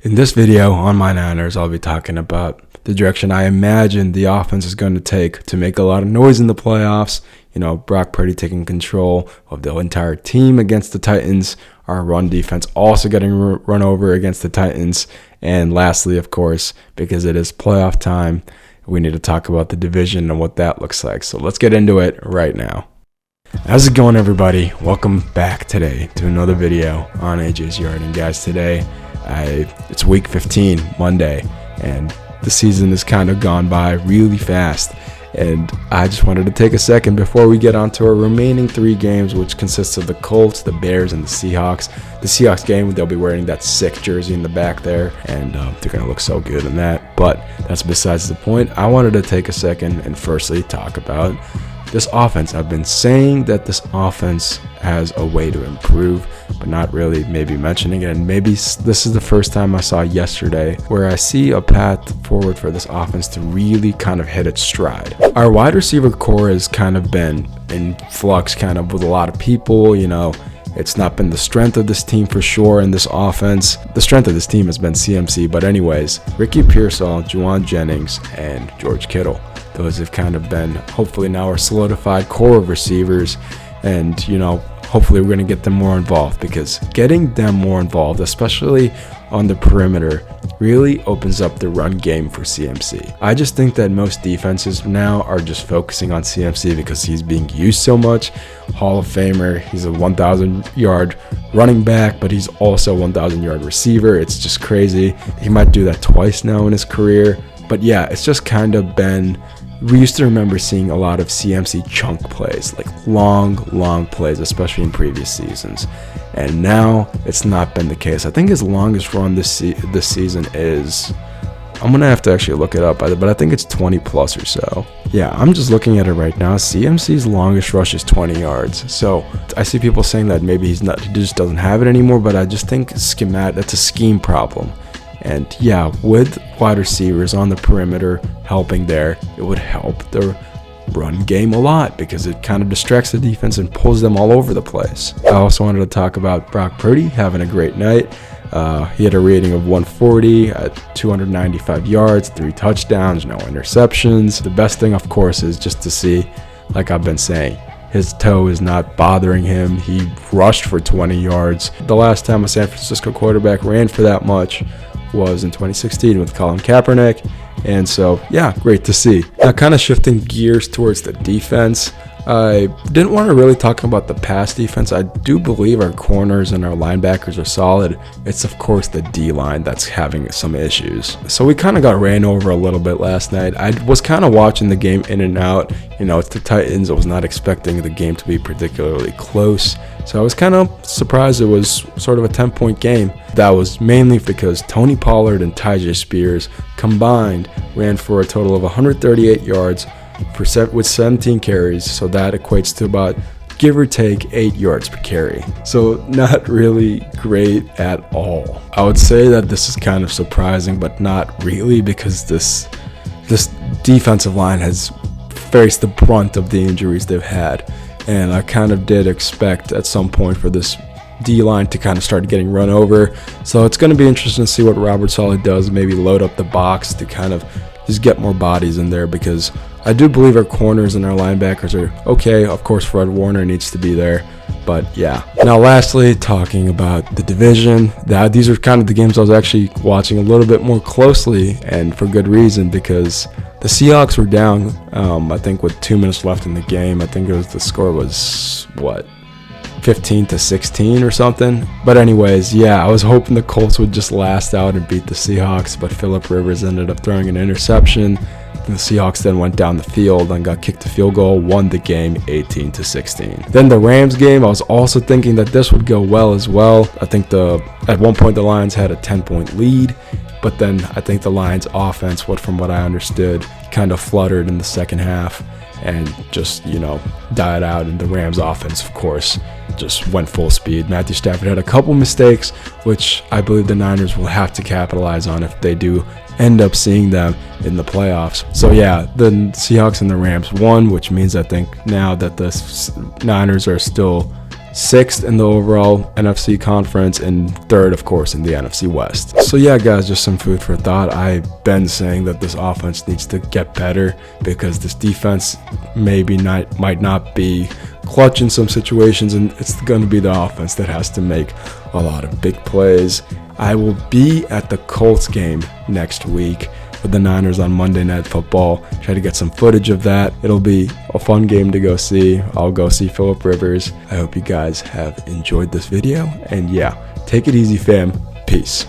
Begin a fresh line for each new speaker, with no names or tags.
In this video on my Niners, I'll be talking about the direction I imagine the offense is going to take to make a lot of noise in the playoffs. You know, Brock Purdy taking control of the entire team against the Titans, our run defense also getting run over against the Titans, and lastly, of course, because it is playoff time, we need to talk about the division and what that looks like. So let's get into it right now. How's it going, everybody? Welcome back today to another video on AJ's Yard. And guys, today it's week 15, Monday, and the season has kind of gone by really fast. And I just wanted to take a second before we get on to our remaining 3 games, which consists of the Colts, the Bears, and the Seahawks. The Seahawks game, they'll be wearing that sick jersey in the back there, and they're going to look so good in that. But that's besides the point. I wanted to take a second and firstly talk about this offense. I've been saying that this offense has a way to improve, but not really maybe mentioning it. And maybe this is the first time I saw yesterday where I see a path forward for this offense to really kind of hit its stride. Our wide receiver core has kind of been in flux kind of with a lot of people, you know. It's not been the strength of this team for sure in this offense. The strength of this team has been CMC, but anyways, Ricky Pearsall, Juwan Jennings, and George Kittle. Those have kind of been, hopefully now, our solidified core of receivers. And, you know, hopefully we're going to get them more involved, because getting them more involved, especially on the perimeter, really opens up the run game for CMC. I just think that most defenses now are just focusing on CMC because he's being used so much. Hall of Famer, he's a 1,000-yard running back, but he's also a 1,000-yard receiver. It's just crazy. He might do that twice now in his career. But yeah, it's just kind of been, we used to remember seeing a lot of CMC chunk plays, like long plays, especially in previous seasons. And now it's not been the case. I think his longest run this season is, I'm going to have to actually look it up, but I think it's 20 plus or so. Yeah, I'm just looking at it right now. CMC's longest rush is 20 yards. So I see people saying that maybe he just doesn't have it anymore, but I just think that's a scheme problem. And yeah, with wide receivers on the perimeter helping there, it would help the run game a lot because it kind of distracts the defense and pulls them all over the place. I also wanted to talk about Brock Purdy having a great night. He had a rating of 140 at 295 yards, 3 touchdowns, no interceptions. The best thing, of course, is just to see, like I've been saying, his toe is not bothering him. He rushed for 20 yards. The last time a San Francisco quarterback ran for that much was in 2016 with Colin Kaepernick. And so, yeah, great to see. Now, kind of shifting gears towards the defense, I didn't want to really talk about the pass defense. I do believe our corners and our linebackers are solid. It's, of course, the D-line that's having some issues. So we kind of got ran over a little bit last night. I was kind of watching the game in and out. You know, it's the Titans. I was not expecting the game to be particularly close. So I was kind of surprised it was sort of a 10-point game. That was mainly because Tony Pollard and Tyjae Spears combined ran for a total of 138 yards with 17 carries. So that equates to about, give or take, 8 yards per carry. So not really great at all. I would say that this is kind of surprising, but not really, because this defensive line has faced the brunt of the injuries they've had. And I kind of did expect at some point for this D-line to kind of start getting run over. So it's going to be interesting to see what Robert Saleh does, maybe load up the box to kind of just get more bodies in there, because I do believe our corners and our linebackers are okay. Of course, Fred Warner needs to be there. But yeah. Now, lastly, talking about the division, these are kind of the games I was actually watching a little bit more closely, and for good reason, because the Seahawks were down, I think, with 2 minutes left in the game. I think the score was, 15-16 or something. But anyways, yeah, I was hoping the Colts would just last out and beat the Seahawks, but Phillip Rivers ended up throwing an interception. The Seahawks then went down the field and got kicked a field goal, won the game 18-16. Then the Rams game, I was also thinking that this would go well as well. I think at one point the Lions had a 10-point lead, but then I think the Lions offense, from what I understood, kind of fluttered in the second half and just, you know, died out. And the Rams offense, of course, just went full speed. Matthew Stafford had a couple mistakes, which I believe the Niners will have to capitalize on if they do end up seeing them in the playoffs. So yeah, the Seahawks and the Rams won, which means I think now that the Niners are still 6th in the overall NFC conference, and 3rd, of course, in the NFC West. So yeah, guys, just some food for thought. I've been saying that this offense needs to get better because this defense might not be clutch in some situations, and it's going to be the offense that has to make a lot of big plays. I will be at the Colts game next week with the Niners on Monday Night Football. Try to get some footage of that. It'll be a fun game to go see. I'll go see Phillip Rivers. I hope you guys have enjoyed this video, and yeah, take it easy, fam. Peace.